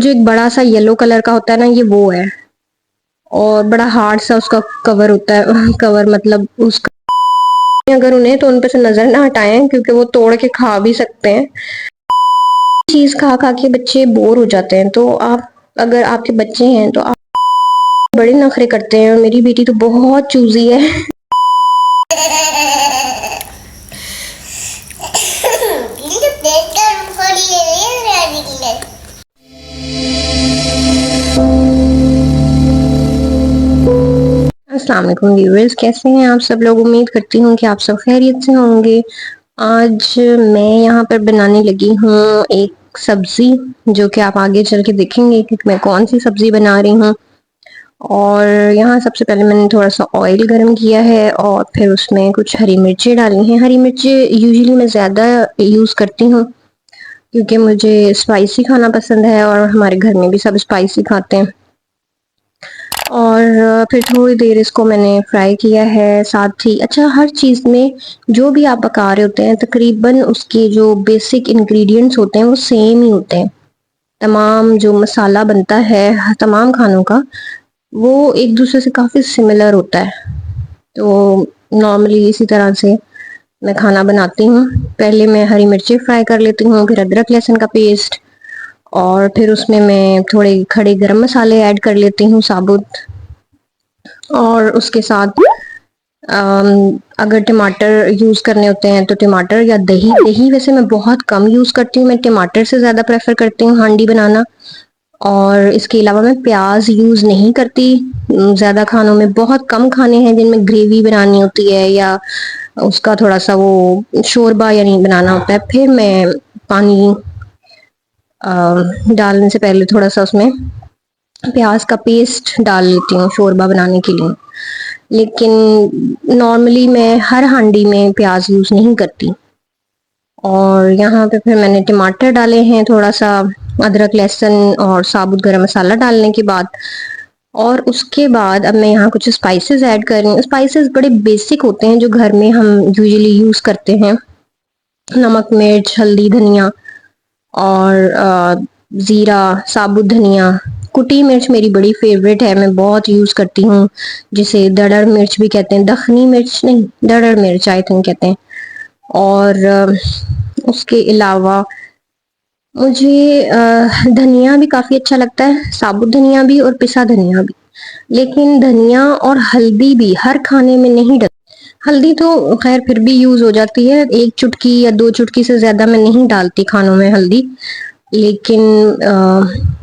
जो एक बड़ा सा येलो कलर का होता है ना, ये वो है। और बड़ा हार्ड सा उसका कवर होता है कवर मतलब उसका, अगर उन्हें तो उन पे से नजर ना हटाएं क्योंकि वो तोड़ के खा भी सकते हैं। चीज खा खा के बच्चे बोर हो जाते हैं, तो आप, अगर आपके बच्चे हैं तो आप, बड़े नखरे करते हैं और मेरी बेटी तो बहुत चूजी है। अस्सलाम वालेकुम व्यूअर्स, कैसे हैं आप सब लोग। उम्मीद करती हूँ कि आप सब खैरियत से होंगे। आज मैं यहाँ पर बनाने लगी हूँ एक सब्जी, जो कि आप आगे चल के देखेंगे कि मैं कौन सी सब्जी बना रही हूँ। और यहाँ सबसे पहले मैंने थोड़ा सा ऑयल गरम किया है और फिर उसमें कुछ हरी मिर्ची डाली हैं। हरी मिर्ची यूजुअली मैं ज़्यादा यूज़ करती हूँ क्योंकि मुझे स्पाइसी खाना पसंद है और हमारे घर में भी सब स्पाइसी खाते हैं। और फिर थोड़ी देर इसको मैंने फ्राई किया है। साथ ही अच्छा, हर चीज़ में जो भी आप पका रहे होते हैं तकरीबन उसके जो बेसिक इंग्रेडिएंट्स होते हैं वो सेम ही होते हैं। तमाम जो मसाला बनता है तमाम खानों का, वो एक दूसरे से काफ़ी सिमिलर होता है। तो नॉर्मली इसी तरह से मैं खाना बनाती हूँ। पहले मैं हरी मिर्ची फ्राई कर लेती हूँ, फिर अदरक लहसुन का पेस्ट, और फिर उसमें मैं थोड़े खड़े गरम मसाले ऐड कर लेती हूँ साबुत। और उसके साथ अगर टमाटर यूज़ करने होते हैं तो टमाटर या दही। दही वैसे मैं बहुत कम यूज़ करती हूँ, मैं टमाटर से ज़्यादा प्रेफर करती हूँ हांडी बनाना। और इसके अलावा मैं प्याज यूज़ नहीं करती ज़्यादा खानों में। बहुत कम खाने हैं जिनमें ग्रेवी बनानी होती है या उसका थोड़ा सा वो शोरबा यानी बनाना होता है, फिर मैं पानी डालने से पहले थोड़ा सा उसमें प्याज का पेस्ट डाल लेती हूँ शोरबा बनाने के लिए। लेकिन नॉर्मली मैं हर हांडी में प्याज यूज़ नहीं करती। और यहाँ पे फिर मैंने टमाटर डाले हैं, थोड़ा सा अदरक लहसुन और साबुत गरम मसाला डालने के बाद। और उसके बाद अब मैं यहाँ कुछ स्पाइसेस ऐड कर रही हूँ। स्पाइसेस बड़े बेसिक होते हैं जो घर में हम यूजुअली यूज़ करते हैं। नमक, मिर्च, हल्दी, धनिया और ज़ीरा, साबुत धनिया। कुटी मिर्च मेरी बड़ी फेवरेट है, मैं बहुत यूज़ करती हूँ, जिसे दड़ड़ मिर्च भी कहते हैं। दखनी मिर्च नहीं, दड़ड़ मिर्च आई थिंक कहते हैं। और उसके अलावा मुझे धनिया भी काफ़ी अच्छा लगता है, साबुत धनिया भी और पिसा धनिया भी। लेकिन धनिया और हल्दी भी हर खाने में नहीं डल। हल्दी तो खैर फिर भी यूज़ हो जाती है, एक चुटकी या दो चुटकी से ज़्यादा मैं नहीं डालती खानों में हल्दी। लेकिन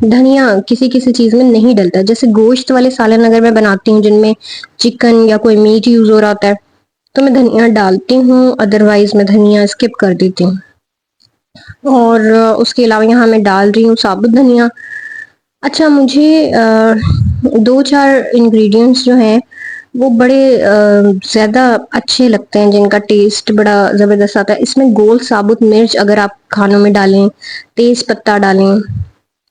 धनिया किसी किसी चीज़ में नहीं डलता। जैसे गोश्त वाले सालन अगर मैं बनाती हूँ जिनमें चिकन या कोई मीट यूज़ हो रहा होता है तो मैं धनिया डालती हूँ, अदरवाइज मैं धनिया स्किप कर देती हूँ। और उसके अलावा यहाँ मैं डाल रही हूँ साबुत धनिया। अच्छा, मुझे दो चार इंग्रेडिएंट्स जो हैं वो बड़े ज़्यादा अच्छे लगते हैं, जिनका टेस्ट बड़ा ज़बरदस्त आता है। इसमें गोल साबुत मिर्च अगर आप खानों में डालें, तेज़ पत्ता डालें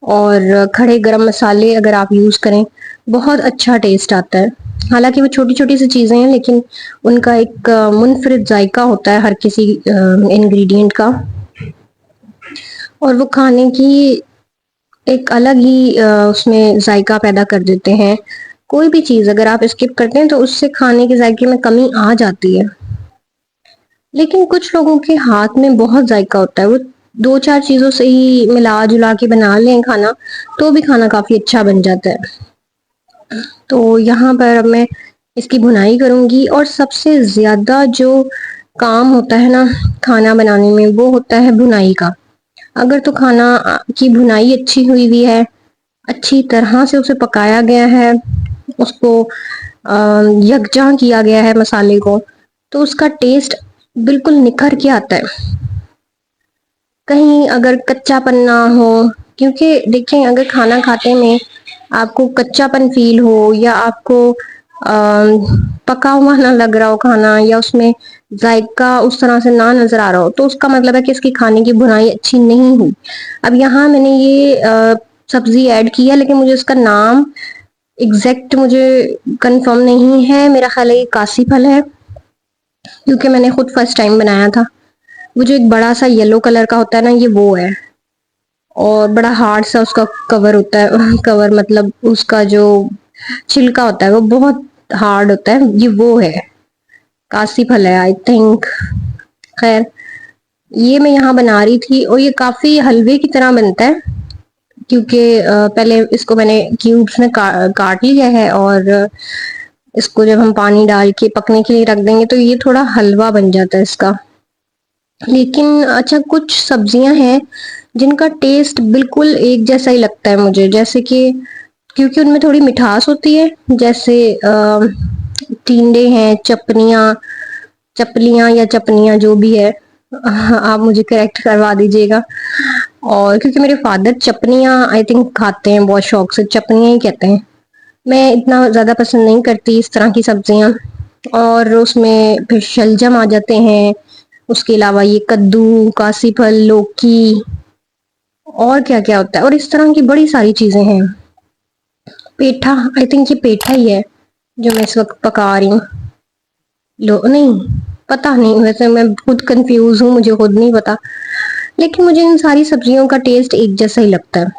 और खड़े गरम मसाले अगर आप यूज़ करें, बहुत अच्छा टेस्ट आता है। हालांकि वो छोटी छोटी सी चीज़ें हैं लेकिन उनका एक मुनफरिद जायका होता है हर किसी इंग्रेडिएंट का, और वो खाने की एक अलग ही उसमें जायका पैदा कर देते हैं। कोई भी चीज़ अगर आप स्किप करते हैं तो उससे खाने के जायके में कमी आ जाती है। लेकिन कुछ लोगों के हाथ में बहुत जायका होता है, वो दो चार चीज़ों से ही मिला जुला के बना लें खाना तो भी खाना काफ़ी अच्छा बन जाता है। तो यहाँ पर अब मैं इसकी भुनाई करूँगी। और सबसे ज़्यादा जो काम होता है ना खाना बनाने में, वो होता है भुनाई का। अगर तो खाना की भुनाई अच्छी हुई हुई है, अच्छी तरह से उसे पकाया गया है, उसको यकजां किया गया है मसाले को, तो उसका टेस्ट बिल्कुल निखर के आता है। कहीं अगर कच्चापन ना हो, क्योंकि देखें अगर खाना खाते में आपको कच्चापन फील हो या आपको पका हुआ ना लग रहा हो खाना, या उसमें जायका उस तरह से ना नजर आ रहा हो, तो उसका मतलब है कि इसकी खाने की बुनाई अच्छी नहीं हुई। अब यहाँ मैंने ये सब्जी ऐड की है, लेकिन मुझे इसका नाम एग्जैक्ट मुझे कंफर्म नहीं है। मेरा ख्याल है ये कासी फल है, क्योंकि मैंने खुद फर्स्ट टाइम बनाया था। वो जो एक बड़ा सा येलो कलर का होता है ना, ये वो है। और बड़ा हार्ड सा उसका कवर होता है कवर मतलब उसका जो छिलका होता है वो बहुत हार्ड होता है, ये वो है, कासी फल है आई थिंक। खैर, ये मैं यहाँ बना रही थी और ये काफी हलवे की तरह बनता है, क्योंकि पहले इसको मैंने क्यूब्स में काट लिया है और इसको जब हम पानी डाल के पकने के लिए रख देंगे तो ये थोड़ा हलवा बन जाता है इसका। लेकिन अच्छा, कुछ सब्जियां हैं जिनका टेस्ट बिल्कुल एक जैसा ही लगता है मुझे, जैसे कि क्योंकि उनमें थोड़ी मिठास होती है, जैसे टिंडे हैं, चपनियाँ, चपलियाँ या चपनियाँ जो भी है आप मुझे करेक्ट करवा दीजिएगा। और क्योंकि मेरे फादर चपनियाँ आई थिंक खाते हैं बहुत शौक से, चपनियाँ ही कहते हैं। मैं इतना ज़्यादा पसंद नहीं करती इस तरह की सब्जियाँ। और उसमें फिर शलजम आ जाते हैं, उसके अलावा ये कद्दू, कासी फल, लौकी और क्या क्या होता है, और इस तरह की बड़ी सारी चीजें हैं। पेठा, आई थिंक ये पेठा ही है जो मैं इस वक्त पका रही हूँ। लो नहीं, पता नहीं, वैसे मैं खुद कंफ्यूज हूँ, मुझे खुद नहीं पता। लेकिन मुझे इन सारी सब्जियों का टेस्ट एक जैसा ही लगता है,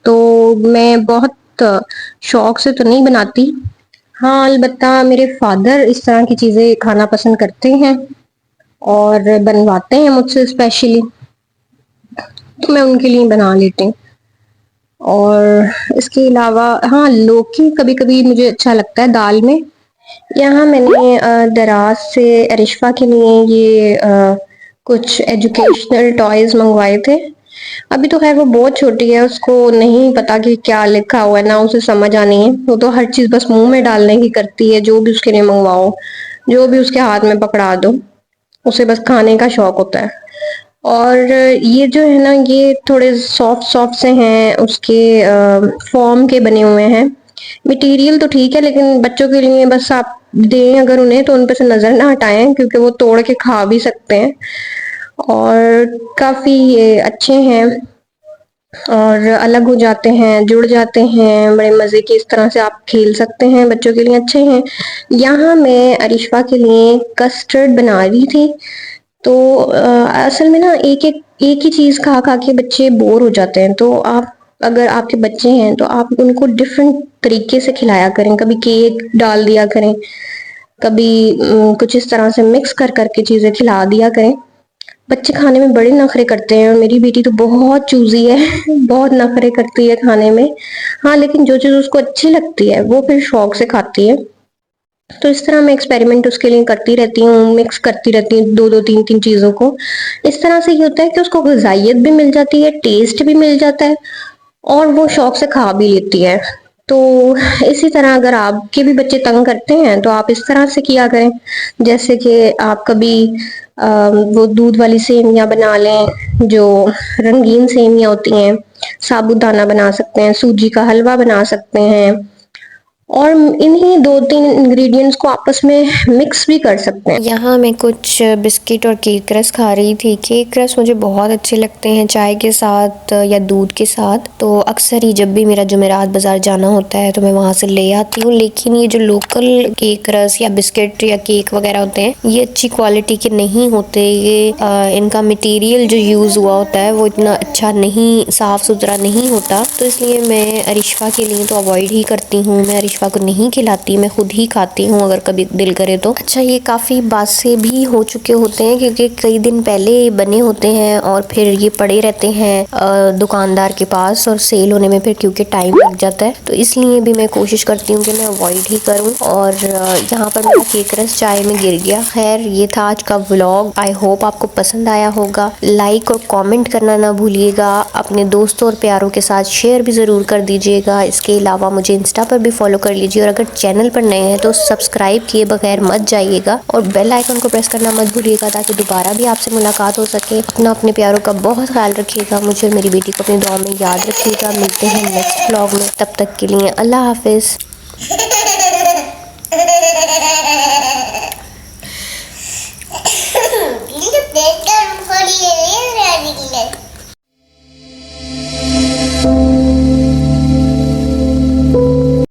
तो मैं बहुत शौक से तो नहीं बनाती। हाँ, अलबत्ता मेरे फादर इस तरह की चीजें खाना पसंद करते हैं और बनवाते हैं मुझसे स्पेशली, तो मैं उनके लिए बना लेती हूँ। और इसके अलावा हाँ, लौकी कभी कभी मुझे अच्छा लगता है दाल में। यहाँ मैंने दराज से अरिशफा के लिए ये कुछ एजुकेशनल टॉयज मंगवाए थे। अभी तो खैर वो बहुत छोटी है, उसको नहीं पता कि क्या लिखा हुआ है, ना उसे समझ आनी है, वो तो हर चीज बस मुंह में डालने की करती है, जो भी उसके लिए मंगवाओ, जो भी उसके हाथ में पकड़ा दो, उसे बस खाने का शौक होता है। और ये जो है ना, ये थोड़े सॉफ्ट सॉफ्ट से हैं, उसके फॉर्म के बने हुए हैं। मटेरियल तो ठीक है, लेकिन बच्चों के लिए बस आप दें अगर उन्हें, तो उन पे से नजर ना हटाएं, क्योंकि वो तोड़ के खा भी सकते हैं। और काफी ये अच्छे हैं और अलग हो जाते हैं, जुड़ जाते हैं बड़े मजे के, इस तरह से आप खेल सकते हैं, बच्चों के लिए अच्छे हैं। यहाँ मैं अरिशवा के लिए कस्टर्ड बना रही थी। तो असल में ना एक ही चीज खा खा के बच्चे बोर हो जाते हैं, तो आप अगर आपके बच्चे हैं तो आप उनको डिफरेंट तरीके से खिलाया करें, कभी केक डाल दिया करें, कभी कुछ इस तरह से मिक्स कर करके चीजें खिला दिया करें। बच्चे खाने में बड़े नखरे करते हैं, और मेरी बेटी तो बहुत चूजी है बहुत नखरे करती है खाने में। हाँ, लेकिन जो चीज उसको अच्छी लगती है वो फिर शौक से खाती है। तो इस तरह मैं एक्सपेरिमेंट उसके लिए करती रहती हूँ, मिक्स करती रहती हूँ दो दो तीन तीन चीजों को। इस तरह से ये होता है कि उसको ग़िज़ाइयत भी मिल जाती है, टेस्ट भी मिल जाता है, और वो शौक से खा भी लेती है। तो इसी तरह अगर आपके भी बच्चे तंग करते हैं तो आप इस तरह से किया करें, जैसे कि आप कभी वो दूध वाली सेमियां बना लें, जो रंगीन सेमियां होती हैं, साबूदाना बना सकते हैं, सूजी का हलवा बना सकते हैं, और इन्हीं दो तीन इंग्रेडिएंट्स को आपस में मिक्स भी कर सकते हैं। यहाँ मैं कुछ बिस्किट और केक रस खा रही थी। केक रस मुझे बहुत अच्छे लगते हैं चाय के साथ या दूध के साथ, तो अक्सर ही जब भी मेरा जुमेरात बाज़ार जाना होता है तो मैं वहाँ से ले आती हूँ। लेकिन ये जो लोकल केक रस या बिस्किट या केक वगैरह होते हैं, ये अच्छी क्वालिटी के नहीं होते। ये इनका मटेरियल जो यूज़ हुआ होता है वो इतना अच्छा नहीं, साफ़ सुथरा नहीं होता, तो इसलिए मैं अरिशफा के लिए तो अवॉइड ही करती हूँ। मैं अरिशफा को नहीं खिलाती, मैं खुद ही खाती हूँ अगर कभी दिल करे तो। अच्छा, ये काफ़ी बासे भी हो चुके होते हैं, क्योंकि कई दिन पहले बने होते हैं और फिर ये पड़े रहते हैं दुकानदार के पास, और सेल होने में फिर क्योंकि टाइम लग जाता है, तो इसलिए भी मैं कोशिश करती हूँ कि मैं अवॉइड ही करूँ। और यहाँ पर मेरा केक रस चाय में गिर गया। खैर, ये था आज का व्लॉग। आई होप आपको पसंद आया होगा। लाइक और कॉमेंट करना ना भूलिएगा। अपने दोस्तों और प्यारों के साथ शेयर भी ज़रूर कर दीजिएगा। इसके अलावा मुझे इंस्टा पर भी फॉलो कर लीजिए, और अगर चैनल पर नए हैं तो सब्सक्राइब किए बगैर मत जाइएगा, और बेल आइकन को प्रेस करना मत भूलिएगा, ताकि दोबारा भी आपसे मुलाकात हो सके। अपने प्यारों का बहुत ख्याल रखिएगा, मुझे और मेरी बेटी को अपनी दुआ में याद रखिएगा। मिलते हैं नेक्स्ट व्लॉग में, तब तक के लिए अल्लाह हाफिज़।